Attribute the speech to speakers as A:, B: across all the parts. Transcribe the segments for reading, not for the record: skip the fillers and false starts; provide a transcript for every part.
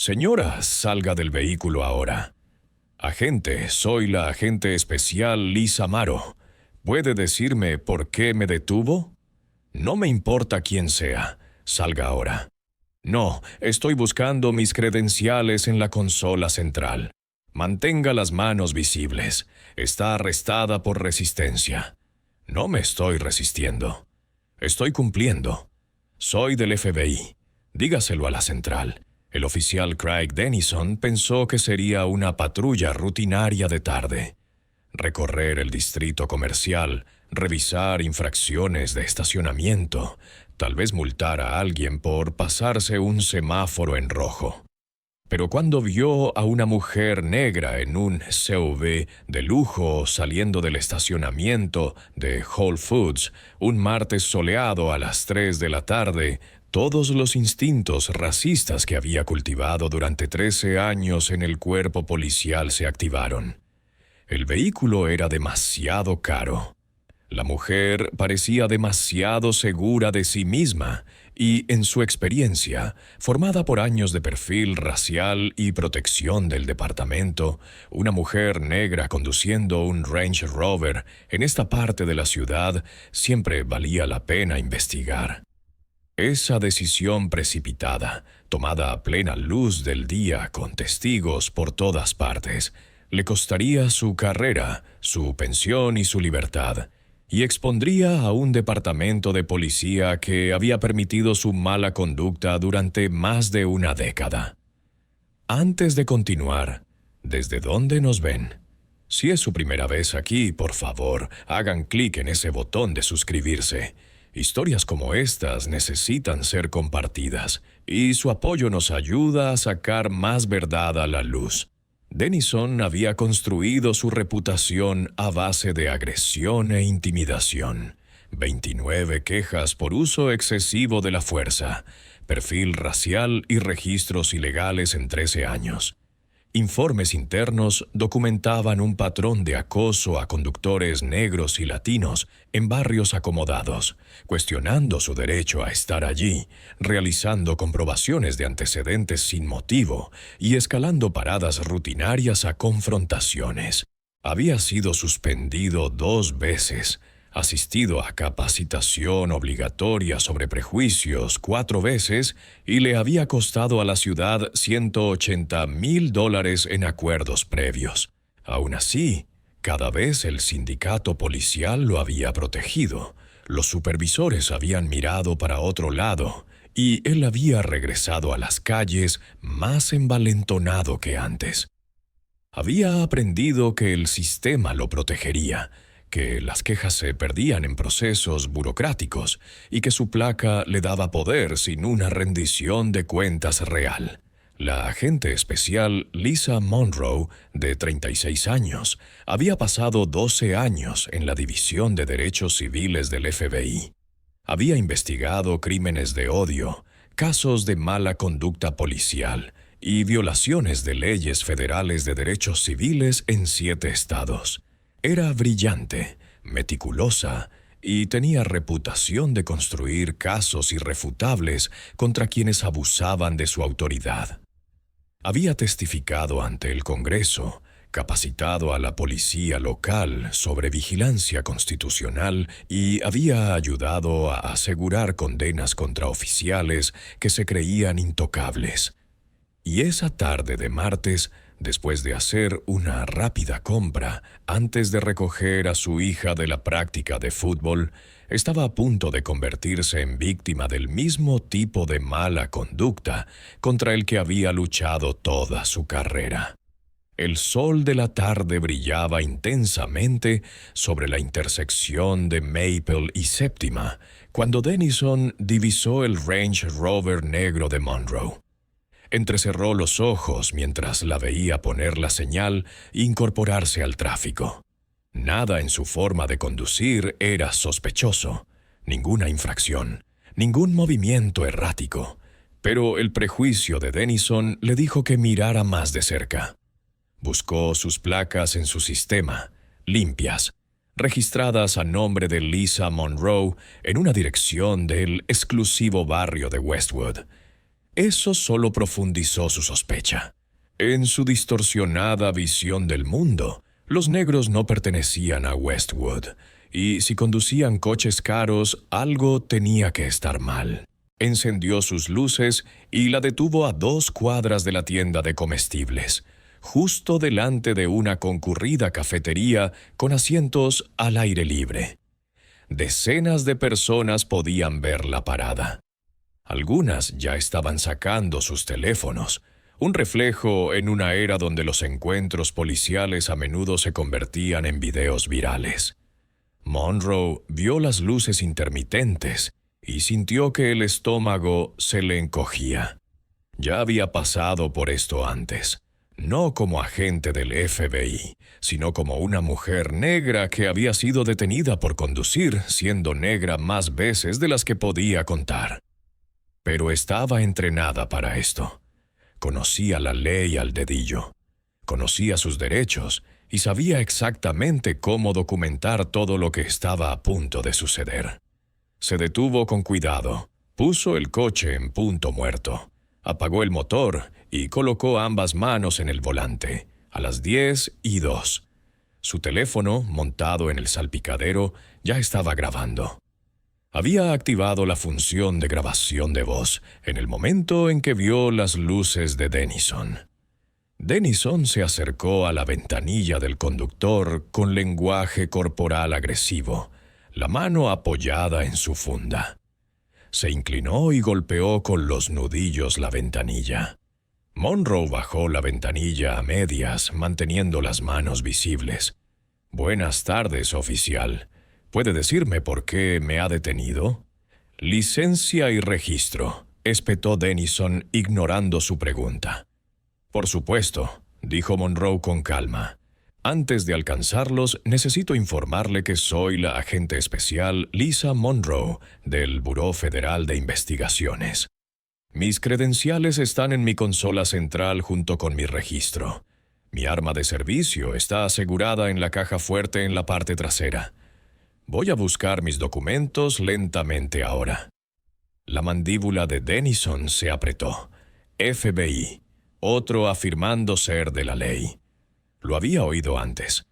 A: Señora, salga del vehículo ahora. Agente, soy la agente especial Liz Amaro. ¿Puede decirme por qué me detuvo? No me importa quién sea. Salga ahora. No, estoy buscando mis credenciales en la consola central. Mantenga las manos visibles. Está arrestada por resistencia. No me estoy resistiendo. Estoy cumpliendo. Soy del FBI. Dígaselo a la central. El oficial Craig Dennison pensó que sería una patrulla rutinaria de tarde. Recorrer el distrito comercial, revisar infracciones de estacionamiento, tal vez multar a alguien por pasarse un semáforo en rojo. Pero cuando vio a una mujer negra en un SUV de lujo saliendo del estacionamiento de Whole Foods un martes soleado a las 3 de la tarde, todos los instintos racistas que había cultivado durante 13 años en el cuerpo policial se activaron. El vehículo era demasiado caro. La mujer parecía demasiado segura de sí misma y, en su experiencia, formada por años de perfil racial y protección del departamento, una mujer negra conduciendo un Range Rover en esta parte de la ciudad siempre valía la pena investigar. Esa decisión precipitada, tomada a plena luz del día con testigos por todas partes, le costaría su carrera, su pensión y su libertad, y expondría a un departamento de policía que había permitido su mala conducta durante más de una década. Antes de continuar, ¿desde dónde nos ven? Si es su primera vez aquí, por favor, hagan clic en ese botón de suscribirse. Historias como estas necesitan ser compartidas, y su apoyo nos ayuda a sacar más verdad a la luz. Dennison había construido su reputación a base de agresión e intimidación, 29 quejas por uso excesivo de la fuerza, perfil racial y registros ilegales en 13 años. Informes internos documentaban un patrón de acoso a conductores negros y latinos en barrios acomodados, cuestionando su derecho a estar allí, realizando comprobaciones de antecedentes sin motivo y escalando paradas rutinarias a confrontaciones. Había sido suspendido 2 veces, asistido a capacitación obligatoria sobre prejuicios 4 veces y le había costado a la ciudad $180,000 en acuerdos previos. Aún así, cada vez el sindicato policial lo había protegido, los supervisores habían mirado para otro lado y él había regresado a las calles más envalentonado que antes. Había aprendido que el sistema lo protegería, que las quejas se perdían en procesos burocráticos y que su placa le daba poder sin una rendición de cuentas real. La agente especial Lisa Monroe, de 36 años, había pasado 12 años en la División de Derechos Civiles del FBI. Había investigado crímenes de odio, casos de mala conducta policial y violaciones de leyes federales de derechos civiles en 7 estados. Era brillante, meticulosa y tenía reputación de construir casos irrefutables contra quienes abusaban de su autoridad. Había testificado ante el Congreso, capacitado a la policía local sobre vigilancia constitucional y había ayudado a asegurar condenas contra oficiales que se creían intocables. Y esa tarde de martes, después de hacer una rápida compra antes de recoger a su hija de la práctica de fútbol, estaba a punto de convertirse en víctima del mismo tipo de mala conducta contra el que había luchado toda su carrera. El sol de la tarde brillaba intensamente sobre la intersección de Maple y Séptima cuando Dennison divisó el Range Rover negro de Monroe. Entrecerró los ojos mientras la veía poner la señal e incorporarse al tráfico. Nada en su forma de conducir era sospechoso, ninguna infracción, ningún movimiento errático, pero el prejuicio de Dennison le dijo que mirara más de cerca. Buscó sus placas en su sistema, limpias, registradas a nombre de Lisa Monroe en una dirección del exclusivo barrio de Westwood. Eso solo profundizó su sospecha. En su distorsionada visión del mundo, los negros no pertenecían a Westwood, y si conducían coches caros, algo tenía que estar mal. Encendió sus luces y la detuvo a 2 cuadras de la tienda de comestibles, justo delante de una concurrida cafetería con asientos al aire libre. Decenas de personas podían ver la parada. Algunas ya estaban sacando sus teléfonos, un reflejo en una era donde los encuentros policiales a menudo se convertían en videos virales. Monroe vio las luces intermitentes y sintió que el estómago se le encogía. Ya había pasado por esto antes, no como agente del FBI, sino como una mujer negra que había sido detenida por conducir, siendo negra más veces de las que podía contar. Pero estaba entrenada para esto. Conocía la ley al dedillo, conocía sus derechos y sabía exactamente cómo documentar todo lo que estaba a punto de suceder. Se detuvo con cuidado, puso el coche en punto muerto, apagó el motor y colocó ambas manos en el volante, a las 10:02. Su teléfono, montado en el salpicadero, ya estaba grabando. Había activado la función de grabación de voz en el momento en que vio las luces de Denison. Denison se acercó a la ventanilla del conductor con lenguaje corporal agresivo, la mano apoyada en su funda. Se inclinó y golpeó con los nudillos la ventanilla. Monroe bajó la ventanilla a medias, manteniendo las manos visibles. «Buenas tardes, oficial. ¿Puede decirme por qué me ha detenido?» «Licencia y registro», espetó Denison, ignorando su pregunta. «Por supuesto», dijo Monroe con calma. «Antes de alcanzarlos, necesito informarle que soy la agente especial Lisa Monroe, del Buró Federal de Investigaciones. Mis credenciales están en mi consola central junto con mi registro. Mi arma de servicio está asegurada en la caja fuerte en la parte trasera. Voy a buscar mis documentos lentamente ahora». La mandíbula de Denison se apretó. FBI, otro afirmando ser de la ley. Lo había oído antes.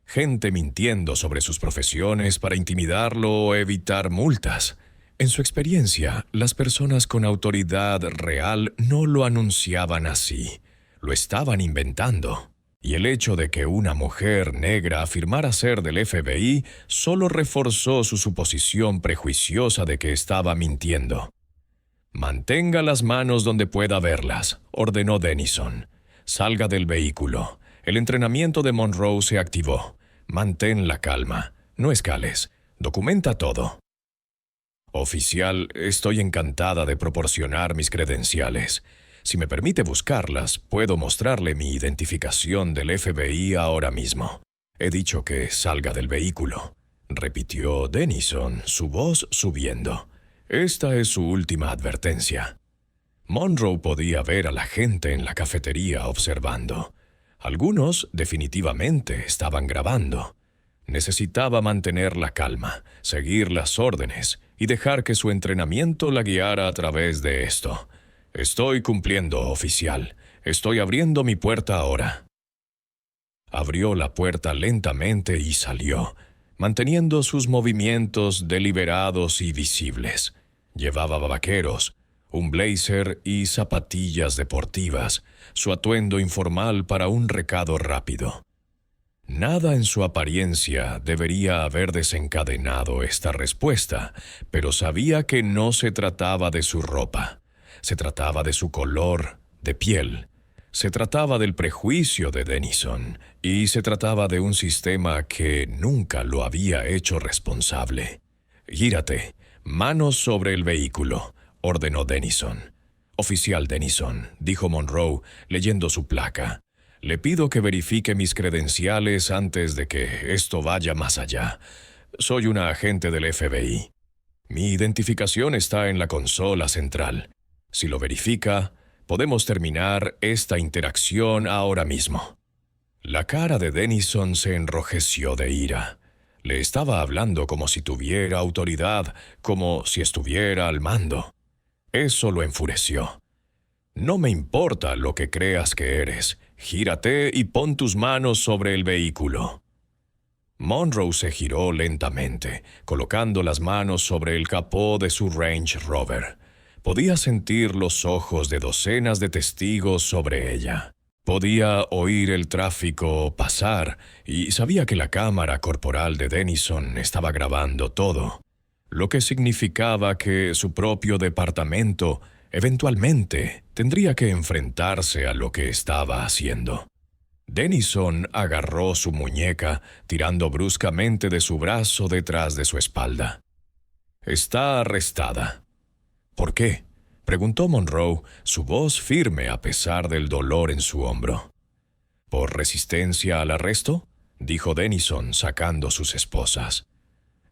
A: Gente mintiendo sobre sus profesiones para intimidarlo o evitar multas. En su experiencia, las personas con autoridad real no lo anunciaban así. Lo estaban inventando. Y el hecho de que una mujer negra afirmara ser del FBI solo reforzó su suposición prejuiciosa de que estaba mintiendo. «Mantenga las manos donde pueda verlas», ordenó Denison. «Salga del vehículo. El entrenamiento de Monroe se activó. Mantén la calma. No escales. Documenta todo». «Oficial, estoy encantada de proporcionar mis credenciales. Si me permite buscarlas, puedo mostrarle mi identificación del FBI ahora mismo. He dicho que salga del vehículo», repitió Denison, su voz subiendo. «Esta es su última advertencia». Monroe podía ver a la gente en la cafetería observando. Algunos definitivamente estaban grabando. Necesitaba mantener la calma, seguir las órdenes y dejar que su entrenamiento la guiara a través de esto. «Estoy cumpliendo, oficial. Estoy abriendo mi puerta ahora». Abrió la puerta lentamente y salió, manteniendo sus movimientos deliberados y visibles. Llevaba vaqueros, un blazer y zapatillas deportivas, su atuendo informal para un recado rápido. Nada en su apariencia debería haber desencadenado esta respuesta, pero sabía que no se trataba de su ropa. Se trataba de su color de piel. Se trataba del prejuicio de Denison, y se trataba de un sistema que nunca lo había hecho responsable. «Gírate, manos sobre el vehículo», ordenó Denison. «Oficial Denison», dijo Monroe, leyendo su placa. «Le pido que verifique mis credenciales antes de que esto vaya más allá. Soy una agente del FBI. Mi identificación está en la consola central. Si lo verifica, podemos terminar esta interacción ahora mismo». La cara de Denison se enrojeció de ira. Le estaba hablando como si tuviera autoridad, como si estuviera al mando. Eso lo enfureció. No me importa lo que creas que eres. Gírate y pon tus manos sobre el vehículo. Monroe se giró lentamente, colocando las manos sobre el capó de su Range Rover. Podía sentir los ojos de docenas de testigos sobre ella. Podía oír el tráfico pasar y sabía que la cámara corporal de Denison estaba grabando todo, lo que significaba que su propio departamento eventualmente tendría que enfrentarse a lo que estaba haciendo. Denison agarró su muñeca, tirando bruscamente de su brazo detrás de su espalda. «Está arrestada». «¿Por qué?», preguntó Monroe, su voz firme a pesar del dolor en su hombro. «¿Por resistencia al arresto?», dijo Denison, sacando sus esposas.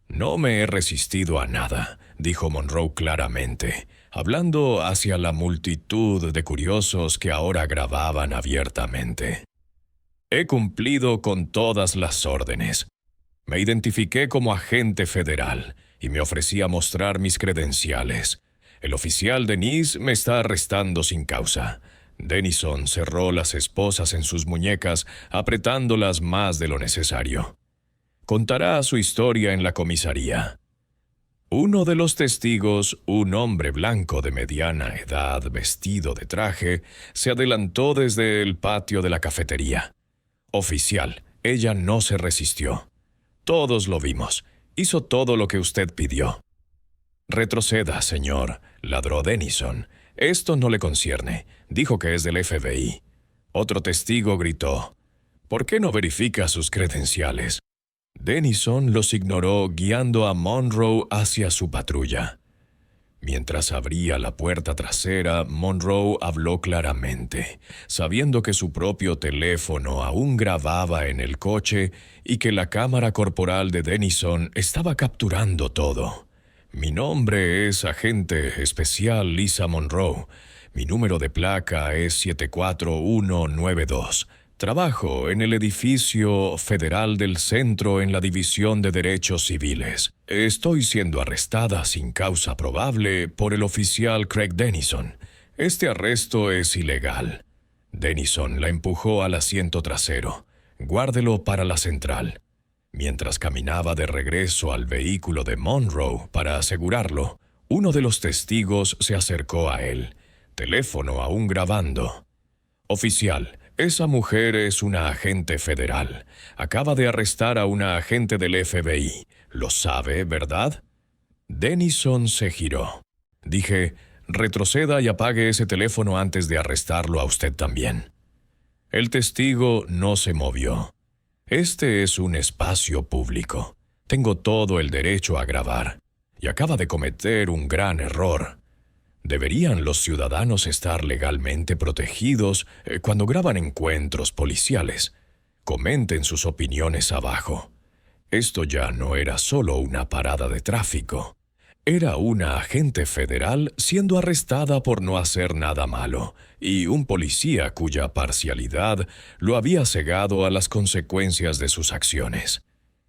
A: «No me he resistido a nada», dijo Monroe claramente, hablando hacia la multitud de curiosos que ahora grababan abiertamente. «He cumplido con todas las órdenes. Me identifiqué como agente federal y me ofrecí a mostrar mis credenciales. El oficial Denise me está arrestando sin causa». Denison cerró las esposas en sus muñecas, apretándolas más de lo necesario. Contará su historia en la comisaría. Uno de los testigos, un hombre blanco de mediana edad vestido de traje, se adelantó desde el patio de la cafetería. «Oficial, ella no se resistió. Todos lo vimos. Hizo todo lo que usted pidió». «Retroceda, señor», ladró Denison. «Esto no le concierne. Dijo que es del FBI». Otro testigo gritó: «¿Por qué no verifica sus credenciales?». Denison los ignoró, guiando a Monroe hacia su patrulla. Mientras abría la puerta trasera, Monroe habló claramente, sabiendo que su propio teléfono aún grababa en el coche y que la cámara corporal de Denison estaba capturando todo. «Mi nombre es agente especial Lisa Monroe. Mi número de placa es 74192. Trabajo en el edificio federal del centro en la División de Derechos Civiles. Estoy siendo arrestada sin causa probable por el oficial Craig Denison. Este arresto es ilegal». Denison la empujó al asiento trasero. «Guárdelo para la central». Mientras caminaba de regreso al vehículo de Monroe para asegurarlo, uno de los testigos se acercó a él, teléfono aún grabando. «Oficial, esa mujer es una agente federal. Acaba de arrestar a una agente del FBI. Lo sabe, ¿verdad?». Denison se giró. «Dije, retroceda y apague ese teléfono antes de arrestarlo a usted también». El testigo no se movió. «Este es un espacio público. Tengo todo el derecho a grabar. Y acaba de cometer un gran error. ¿Deberían los ciudadanos estar legalmente protegidos cuando graban encuentros policiales? Comenten sus opiniones abajo». Esto ya no era solo una parada de tráfico. Era una agente federal siendo arrestada por no hacer nada malo, y un policía cuya parcialidad lo había cegado a las consecuencias de sus acciones.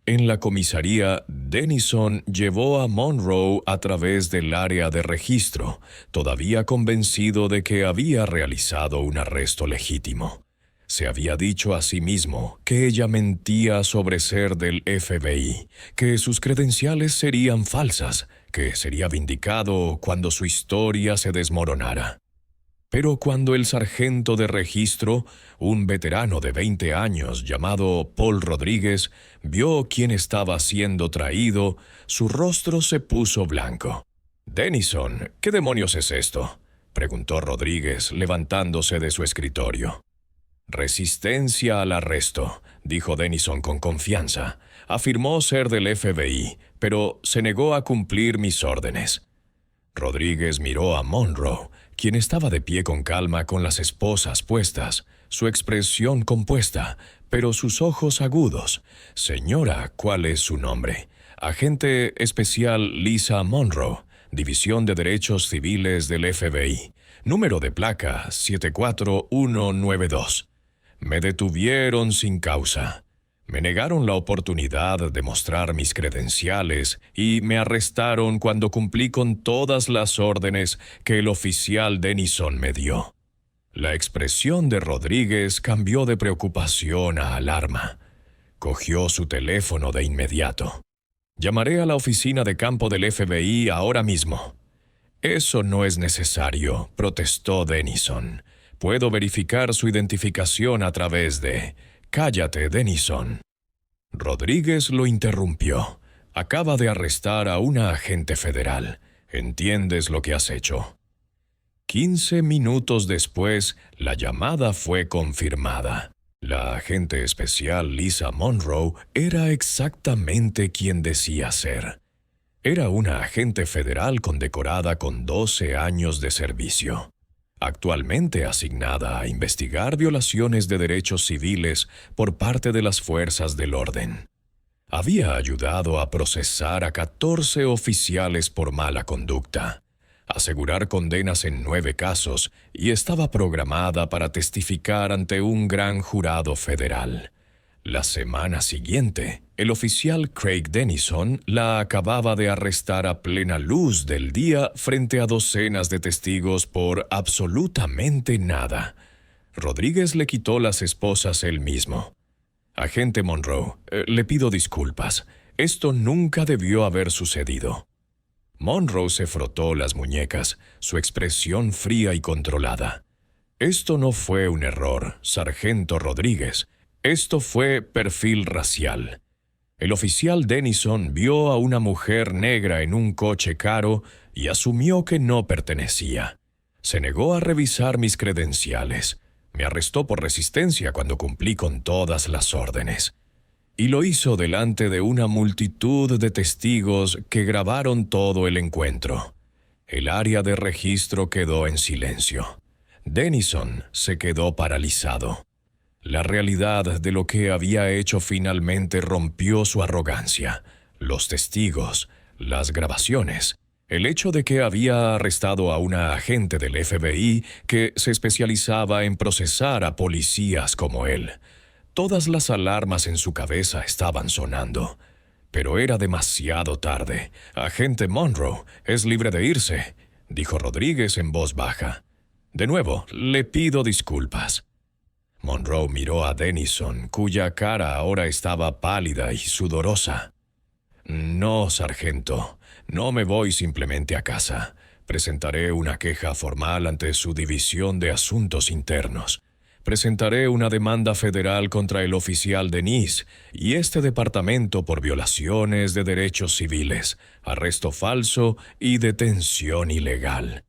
A: En la comisaría, Denison llevó a Monroe a través del área de registro, todavía convencido de que había realizado un arresto legítimo. Se había dicho a sí mismo que ella mentía sobre ser del FBI, que sus credenciales serían falsas, que sería vindicado cuando su historia se desmoronara. Pero cuando el sargento de registro, un veterano de 20 años llamado Paul Rodríguez, vio quién estaba siendo traído, su rostro se puso blanco. «Denison, ¿qué demonios es esto?», preguntó Rodríguez, levantándose de su escritorio. «Resistencia al arresto», dijo Denison con confianza. «Afirmó ser del FBI, pero se negó a cumplir mis órdenes». Rodríguez miró a Monroe, quien estaba de pie con calma con las esposas puestas, su expresión compuesta, pero sus ojos agudos. «Señora, ¿cuál es su nombre?». «Agente especial Lisa Monroe, División de Derechos Civiles del FBI. Número de placa 74192. Me detuvieron sin causa. Me negaron la oportunidad de mostrar mis credenciales y me arrestaron cuando cumplí con todas las órdenes que el oficial Denison me dio». La expresión de Rodríguez cambió de preocupación a alarma. Cogió su teléfono de inmediato. «Llamaré a la oficina de campo del FBI ahora mismo». «Eso no es necesario», protestó Denison. «Puedo verificar su identificación a través de...» «Cállate, Denison». Rodríguez lo interrumpió. «Acaba de arrestar a una agente federal. ¿Entiendes lo que has hecho?». 15 minutos después, la llamada fue confirmada. La agente especial Lisa Monroe era exactamente quien decía ser. Era una agente federal condecorada con 12 años de servicio. Actualmente asignada a investigar violaciones de derechos civiles por parte de las fuerzas del orden. Había ayudado a procesar a 14 oficiales por mala conducta, asegurar condenas en 9 casos y estaba programada para testificar ante un gran jurado federal. La semana siguiente, el oficial Craig Denison la acababa de arrestar a plena luz del día frente a docenas de testigos por absolutamente nada. Rodríguez le quitó las esposas él mismo. «Agente Monroe, le pido disculpas. Esto nunca debió haber sucedido». Monroe se frotó las muñecas, su expresión fría y controlada. «Esto no fue un error, sargento Rodríguez. Esto fue perfil racial. El oficial Denison vio a una mujer negra en un coche caro y asumió que no pertenecía. Se negó a revisar mis credenciales. Me arrestó por resistencia cuando cumplí con todas las órdenes. Y lo hizo delante de una multitud de testigos que grabaron todo el encuentro. El área de registro quedó en silencio. Denison se quedó paralizado. La realidad de lo que había hecho finalmente rompió su arrogancia. Los testigos, las grabaciones, el hecho de que había arrestado a una agente del FBI que se especializaba en procesar a policías como él. Todas las alarmas en su cabeza estaban sonando. Pero era demasiado tarde. «Agente Monroe, es libre de irse», dijo Rodríguez en voz baja. «De nuevo, le pido disculpas». Monroe miró a Denison, cuya cara ahora estaba pálida y sudorosa. «No, sargento, no me voy simplemente a casa. Presentaré una queja formal ante su División de Asuntos Internos. Presentaré una demanda federal contra el oficial Denise y este departamento por violaciones de derechos civiles, arresto falso y detención ilegal.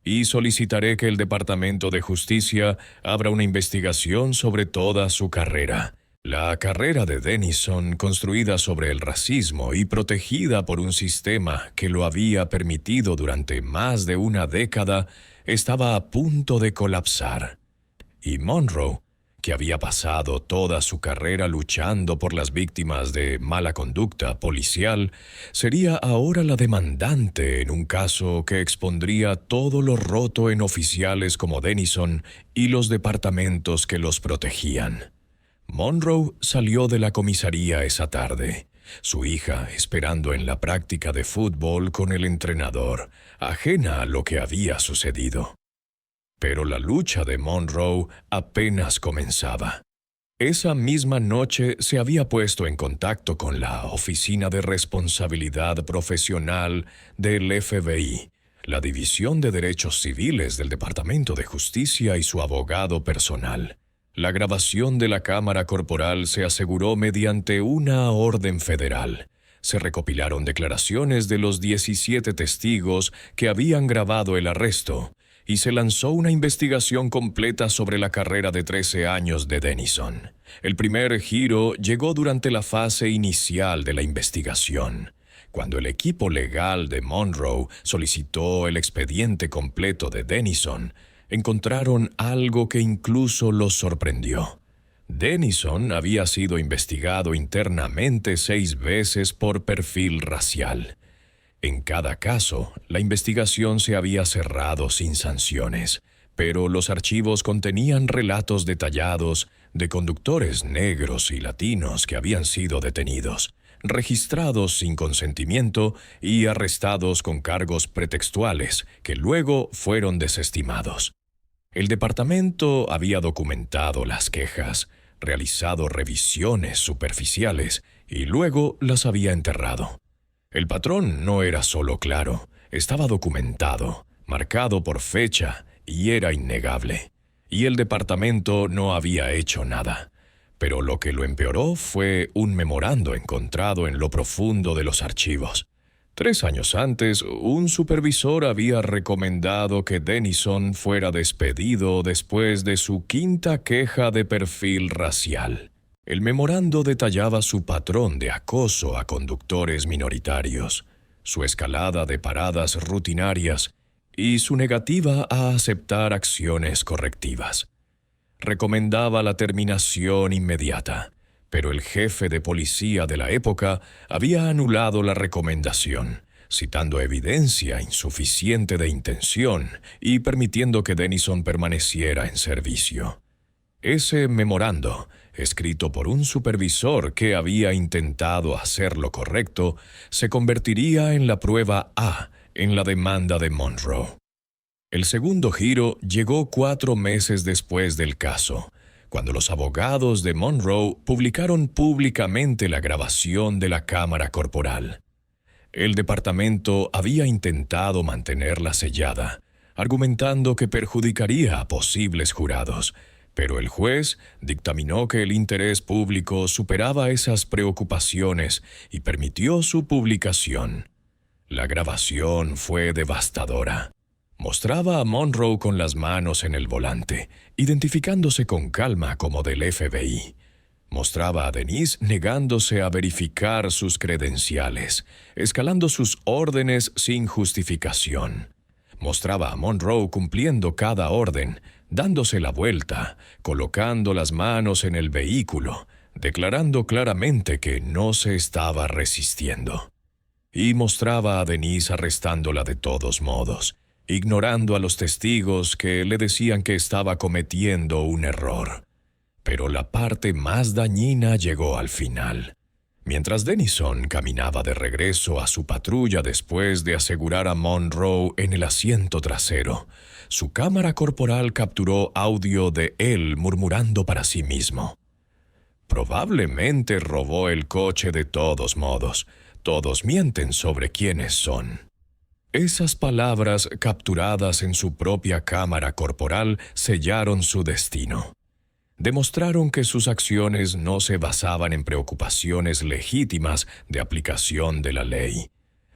A: Y solicitaré que el Departamento de Justicia abra una investigación sobre toda su carrera. La carrera de Denison, construida sobre el racismo y protegida por un sistema que lo había permitido durante más de una década, estaba a punto de colapsar. Y Monroe, que había pasado toda su carrera luchando por las víctimas de mala conducta policial, sería ahora la demandante en un caso que expondría todo lo roto en oficiales como Denison y los departamentos que los protegían. Monroe salió de la comisaría esa tarde, su hija esperando en la práctica de fútbol con el entrenador, ajena a lo que había sucedido. Pero la lucha de Monroe apenas comenzaba. Esa misma noche se había puesto en contacto con la Oficina de Responsabilidad Profesional del FBI, la División de Derechos Civiles del Departamento de Justicia y su abogado personal. La grabación de la cámara corporal se aseguró mediante una orden federal. Se recopilaron declaraciones de los 17 testigos que habían grabado el arresto, y se lanzó una investigación completa sobre la carrera de 13 años de Denison. El primer giro llegó durante la fase inicial de la investigación, cuando el equipo legal de Monroe solicitó el expediente completo de Denison. Encontraron algo que incluso los sorprendió. Denison había sido investigado internamente 6 veces por perfil racial. En cada caso, la investigación se había cerrado sin sanciones, pero los archivos contenían relatos detallados de conductores negros y latinos que habían sido detenidos, registrados sin consentimiento y arrestados con cargos pretextuales que luego fueron desestimados. El departamento había documentado las quejas, realizado revisiones superficiales y luego las había enterrado. El patrón no era solo claro, estaba documentado, marcado por fecha y era innegable. Y el departamento no había hecho nada. Pero lo que lo empeoró fue un memorando encontrado en lo profundo de los archivos. 3 años antes, un supervisor había recomendado que Denison fuera despedido después de su 5ª queja de perfil racial. El memorando detallaba su patrón de acoso a conductores minoritarios, su escalada de paradas rutinarias y su negativa a aceptar acciones correctivas. Recomendaba la terminación inmediata, pero el jefe de policía de la época había anulado la recomendación, citando evidencia insuficiente de intención y permitiendo que Denison permaneciera en servicio. Ese memorando, escrito por un supervisor que había intentado hacer lo correcto, se convertiría en la prueba A en la demanda de Monroe. El segundo giro llegó 4 meses después del caso, cuando los abogados de Monroe publicaron públicamente la grabación de la cámara corporal. El departamento había intentado mantenerla sellada, argumentando que perjudicaría a posibles jurados, pero el juez dictaminó que el interés público superaba esas preocupaciones y permitió su publicación. La grabación fue devastadora. Mostraba a Monroe con las manos en el volante, identificándose con calma como del FBI. Mostraba a Denise negándose a verificar sus credenciales, escalando sus órdenes sin justificación. Mostraba a Monroe cumpliendo cada orden, dándose la vuelta, colocando las manos en el vehículo, declarando claramente que no se estaba resistiendo. Y mostraba a Denise arrestándola de todos modos, ignorando a los testigos que le decían que estaba cometiendo un error. Pero la parte más dañina llegó al final. Mientras Denison caminaba de regreso a su patrulla después de asegurar a Monroe en el asiento trasero, su cámara corporal capturó audio de él murmurando para sí mismo. Probablemente robó el coche de todos modos. Todos mienten sobre quiénes son. Esas palabras, capturadas en su propia cámara corporal, sellaron su destino. Demostraron que sus acciones no se basaban en preocupaciones legítimas de aplicación de la ley.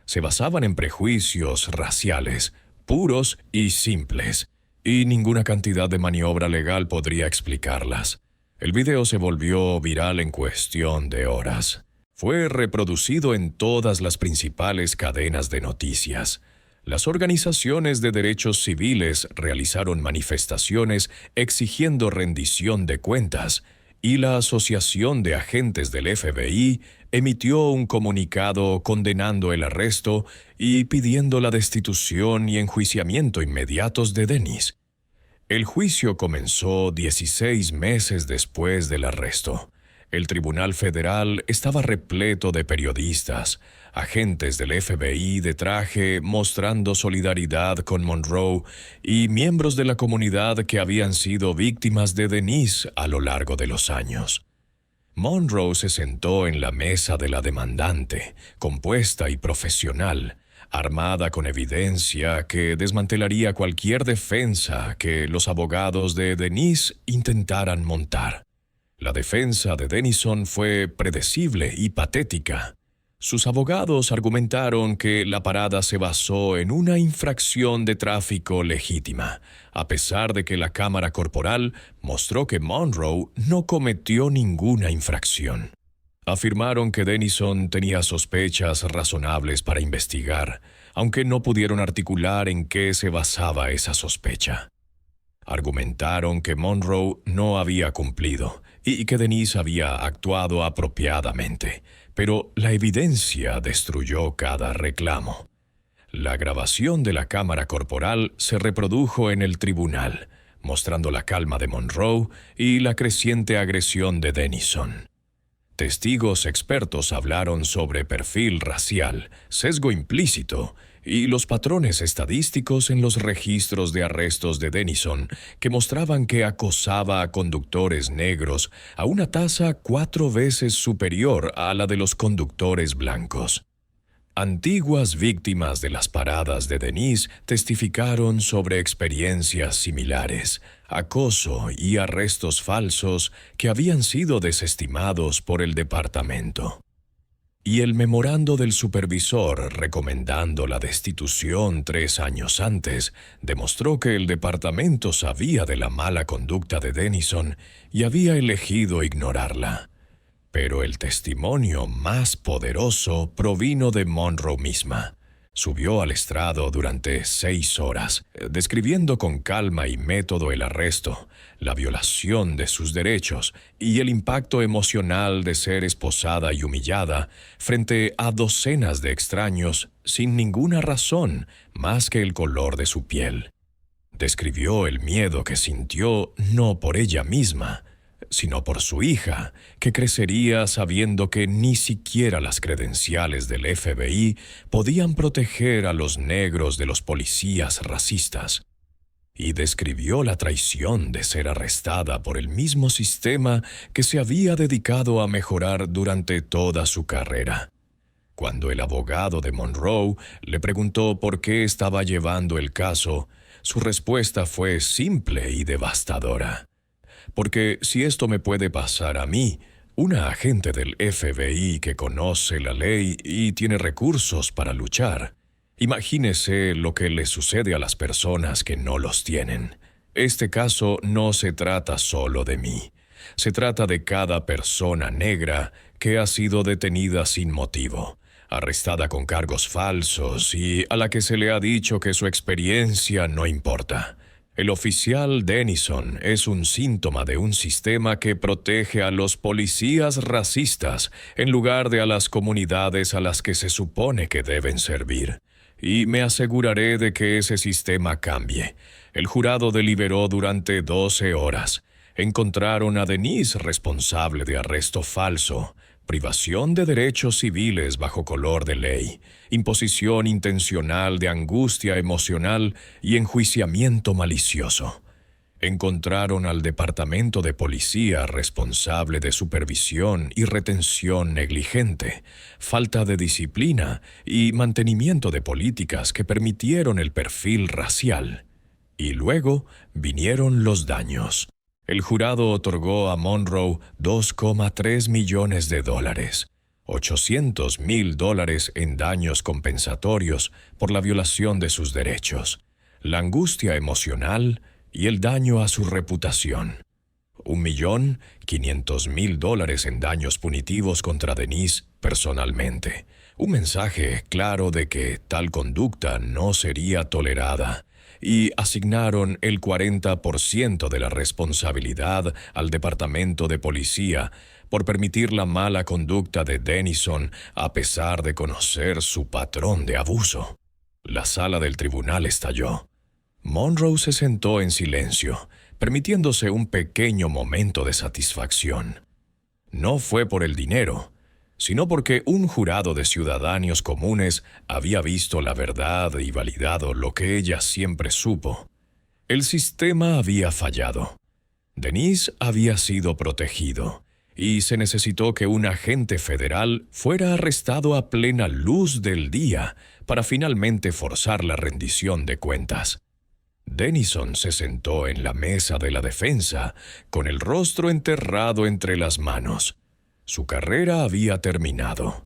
A: Se basaban en prejuicios raciales, puros y simples, y ninguna cantidad de maniobra legal podría explicarlas. El video se volvió viral en cuestión de horas. Fue reproducido en todas las principales cadenas de noticias. Las organizaciones de derechos civiles realizaron manifestaciones exigiendo rendición de cuentas y la Asociación de Agentes del FBI emitió un comunicado condenando el arresto y pidiendo la destitución y enjuiciamiento inmediatos de Dennis. El juicio comenzó 16 meses después del arresto. El Tribunal Federal estaba repleto de periodistas, agentes del FBI de traje mostrando solidaridad con Monroe y miembros de la comunidad que habían sido víctimas de Denise a lo largo de los años. Monroe se sentó en la mesa de la demandante, compuesta y profesional, armada con evidencia que desmantelaría cualquier defensa que los abogados de Denise intentaran montar. La defensa de Denison fue predecible y patética. Sus abogados argumentaron que la parada se basó en una infracción de tráfico legítima, a pesar de que la cámara corporal mostró que Monroe no cometió ninguna infracción. Afirmaron que Denison tenía sospechas razonables para investigar, aunque no pudieron articular en qué se basaba esa sospecha. Argumentaron que Monroe no había cumplido y que Denise había actuado apropiadamente, pero la evidencia destruyó cada reclamo. La grabación de la cámara corporal se reprodujo en el tribunal, mostrando la calma de Monroe y la creciente agresión de Denison. Testigos expertos hablaron sobre perfil racial, sesgo implícito y los patrones estadísticos en los registros de arrestos de Denison, que mostraban que acosaba a conductores negros a una tasa 4 veces superior a la de los conductores blancos. Antiguas víctimas de las paradas de Denise testificaron sobre experiencias similares, acoso y arrestos falsos que habían sido desestimados por el departamento. Y el memorando del supervisor recomendando la destitución 3 años antes demostró que el departamento sabía de la mala conducta de Denison y había elegido ignorarla. Pero el testimonio más poderoso provino de Monroe misma. Subió al estrado durante 6 horas, describiendo con calma y método el arresto, la violación de sus derechos y el impacto emocional de ser esposada y humillada frente a docenas de extraños sin ninguna razón más que el color de su piel. Describió el miedo que sintió no por ella misma, sino por su hija, que crecería sabiendo que ni siquiera las credenciales del FBI podían proteger a los negros de los policías racistas. Y describió la traición de ser arrestada por el mismo sistema que se había dedicado a mejorar durante toda su carrera. Cuando el abogado de Monroe le preguntó por qué estaba llevando el caso, su respuesta fue simple y devastadora. Porque si esto me puede pasar a mí, una agente del FBI que conoce la ley y tiene recursos para luchar, imagínese lo que le sucede a las personas que no los tienen. Este caso no se trata solo de mí. Se trata de cada persona negra que ha sido detenida sin motivo, arrestada con cargos falsos y a la que se le ha dicho que su experiencia no importa. El oficial Denison es un síntoma de un sistema que protege a los policías racistas en lugar de a las comunidades a las que se supone que deben servir. Y me aseguraré de que ese sistema cambie. El jurado deliberó durante 12 horas. Encontraron a Denise responsable de arresto falso, privación de derechos civiles bajo color de ley, imposición intencional de angustia emocional y enjuiciamiento malicioso. Encontraron al Departamento de Policía responsable de supervisión y retención negligente, falta de disciplina y mantenimiento de políticas que permitieron el perfil racial. Y luego vinieron los daños. El jurado otorgó a Monroe $2,3 millones, $800,000 en daños compensatorios por la violación de sus derechos, la angustia emocional y el daño a su reputación. $1,500,000 en daños punitivos contra Denise personalmente. Un mensaje claro de que tal conducta no sería tolerada. Y asignaron el 40% de la responsabilidad al Departamento de Policía por permitir la mala conducta de Denison a pesar de conocer su patrón de abuso. La sala del tribunal estalló. Monroe se sentó en silencio, permitiéndose un pequeño momento de satisfacción. No fue por el dinero, sino porque un jurado de ciudadanos comunes había visto la verdad y validado lo que ella siempre supo. El sistema había fallado. Denise había sido protegido, y se necesitó que un agente federal fuera arrestado a plena luz del día para finalmente forzar la rendición de cuentas. Denison se sentó en la mesa de la defensa, con el rostro enterrado entre las manos. Su carrera había terminado.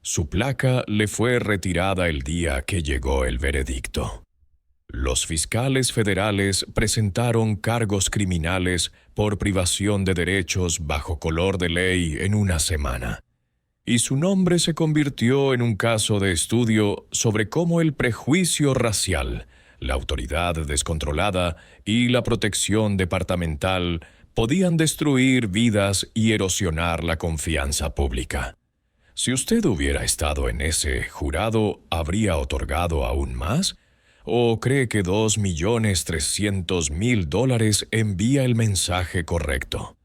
A: Su placa le fue retirada el día que llegó el veredicto. Los fiscales federales presentaron cargos criminales por privación de derechos bajo color de ley en una semana. Y su nombre se convirtió en un caso de estudio sobre cómo el prejuicio racial, la autoridad descontrolada y la protección departamental podían destruir vidas y erosionar la confianza pública. Si usted hubiera estado en ese jurado, ¿habría otorgado aún más? ¿O cree que $2,300,000 envía el mensaje correcto?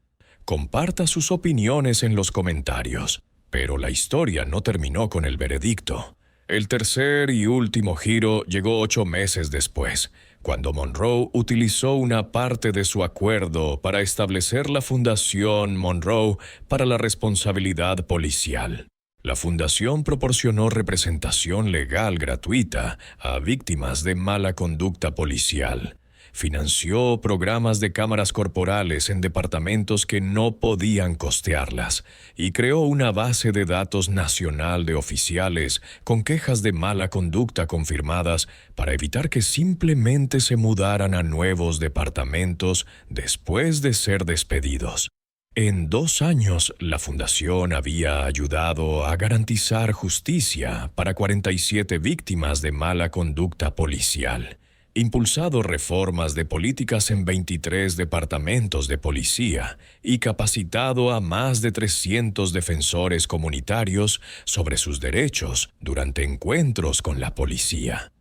A: Comparta sus opiniones en los comentarios. Pero la historia no terminó con el veredicto. El tercer y último giro llegó 8 meses después, cuando Monroe utilizó una parte de su acuerdo para establecer la Fundación Monroe para la Responsabilidad Policial. La fundación proporcionó representación legal gratuita a víctimas de mala conducta policial. Financió programas de cámaras corporales en departamentos que no podían costearlas y creó una base de datos nacional de oficiales con quejas de mala conducta confirmadas para evitar que simplemente se mudaran a nuevos departamentos después de ser despedidos. En 2 años, la fundación había ayudado a garantizar justicia para 47 víctimas de mala conducta policial, impulsado reformas de políticas en 23 departamentos de policía y capacitado a más de 300 defensores comunitarios sobre sus derechos durante encuentros con la policía.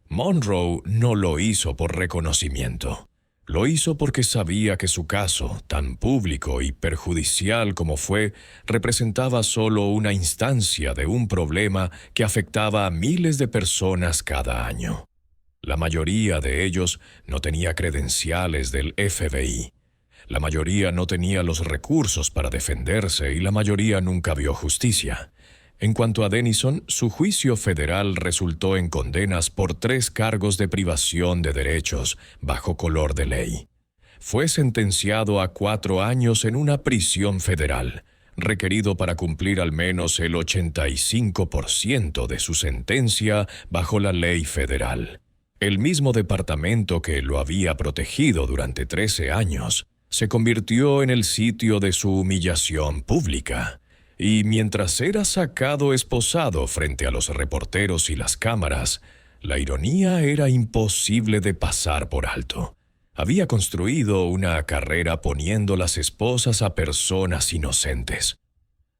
A: Monroe no lo hizo por reconocimiento. Lo hizo porque sabía que su caso, tan público y perjudicial como fue, representaba solo una instancia de un problema que afectaba a miles de personas cada año. La mayoría de ellos no tenía credenciales del FBI. La mayoría no tenía los recursos para defenderse y la mayoría nunca vio justicia. En cuanto a Denison, su juicio federal resultó en condenas por 3 cargos de privación de derechos bajo color de ley. Fue sentenciado a 4 años en una prisión federal, requerido para cumplir al menos el 85% de su sentencia bajo la ley federal. El mismo departamento que lo había protegido durante 13 años se convirtió en el sitio de su humillación pública. Y mientras era sacado esposado frente a los reporteros y las cámaras, la ironía era imposible de pasar por alto. Había construido una carrera poniendo las esposas a personas inocentes.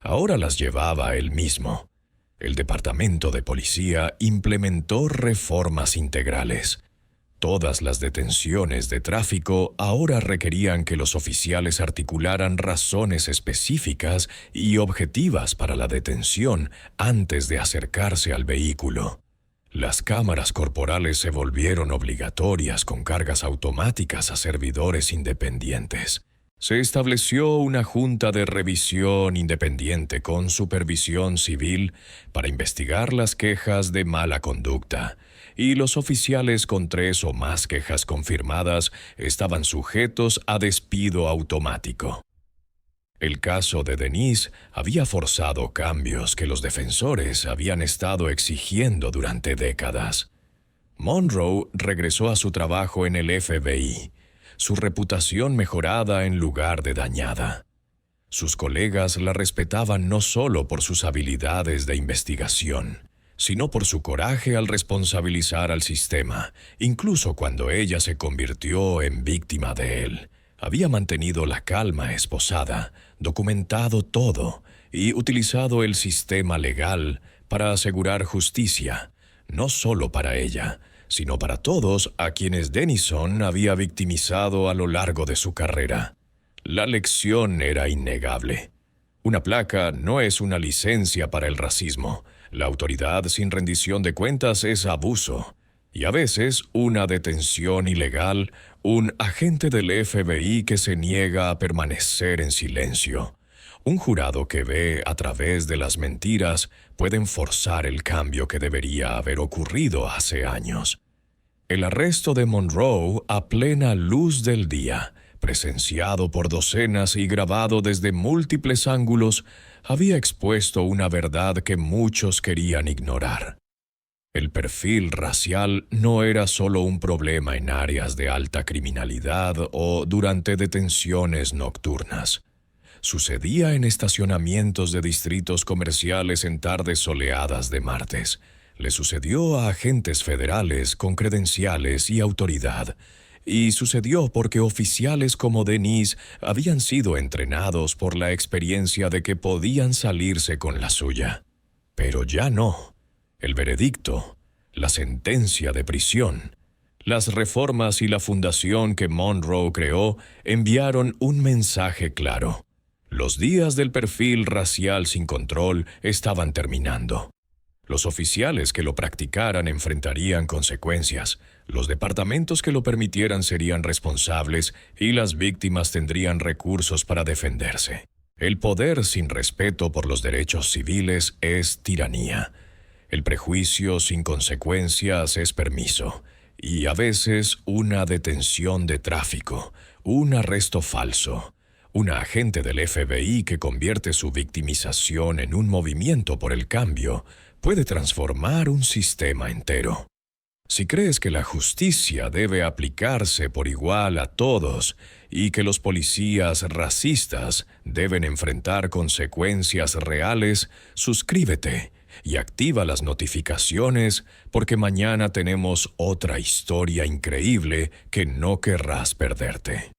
A: Ahora las llevaba él mismo. El departamento de policía implementó reformas integrales. Todas las detenciones de tráfico ahora requerían que los oficiales articularan razones específicas y objetivas para la detención antes de acercarse al vehículo. Las cámaras corporales se volvieron obligatorias con cargas automáticas a servidores independientes. Se estableció una junta de revisión independiente con supervisión civil para investigar las quejas de mala conducta, y los oficiales con 3 o más quejas confirmadas estaban sujetos a despido automático. El caso de Denise había forzado cambios que los defensores habían estado exigiendo durante décadas. Monroe regresó a su trabajo en el FBI, su reputación mejorada en lugar de dañada. Sus colegas la respetaban no solo por sus habilidades de investigación, sino por su coraje al responsabilizar al sistema, incluso cuando ella se convirtió en víctima de él. Había mantenido la calma esposada, documentado todo y utilizado el sistema legal para asegurar justicia, no solo para ella, sino para todos a quienes Denison había victimizado a lo largo de su carrera. La lección era innegable. Una placa no es una licencia para el racismo. La autoridad sin rendición de cuentas es abuso. Y a veces una detención ilegal, un agente del FBI que se niega a permanecer en silencio. Un jurado que ve a través de las mentiras pueden forzar el cambio que debería haber ocurrido hace años. El arresto de Monroe a plena luz del día, presenciado por docenas y grabado desde múltiples ángulos, había expuesto una verdad que muchos querían ignorar. El perfil racial no era solo un problema en áreas de alta criminalidad o durante detenciones nocturnas. Sucedía en estacionamientos de distritos comerciales en tardes soleadas de martes. Le sucedió a agentes federales con credenciales y autoridad. Y sucedió porque oficiales como Denise habían sido entrenados por la experiencia de que podían salirse con la suya. Pero ya no. El veredicto, la sentencia de prisión, las reformas y la fundación que Monroe creó enviaron un mensaje claro. Los días del perfil racial sin control estaban terminando. Los oficiales que lo practicaran enfrentarían consecuencias, los departamentos que lo permitieran serían responsables y las víctimas tendrían recursos para defenderse. El poder sin respeto por los derechos civiles es tiranía. El prejuicio sin consecuencias es permiso. Y a veces una detención de tráfico, un arresto falso, un agente del FBI que convierte su victimización en un movimiento por el cambio puede transformar un sistema entero. Si crees que la justicia debe aplicarse por igual a todos y que los policías racistas deben enfrentar consecuencias reales, suscríbete y activa las notificaciones porque mañana tenemos otra historia increíble que no querrás perderte.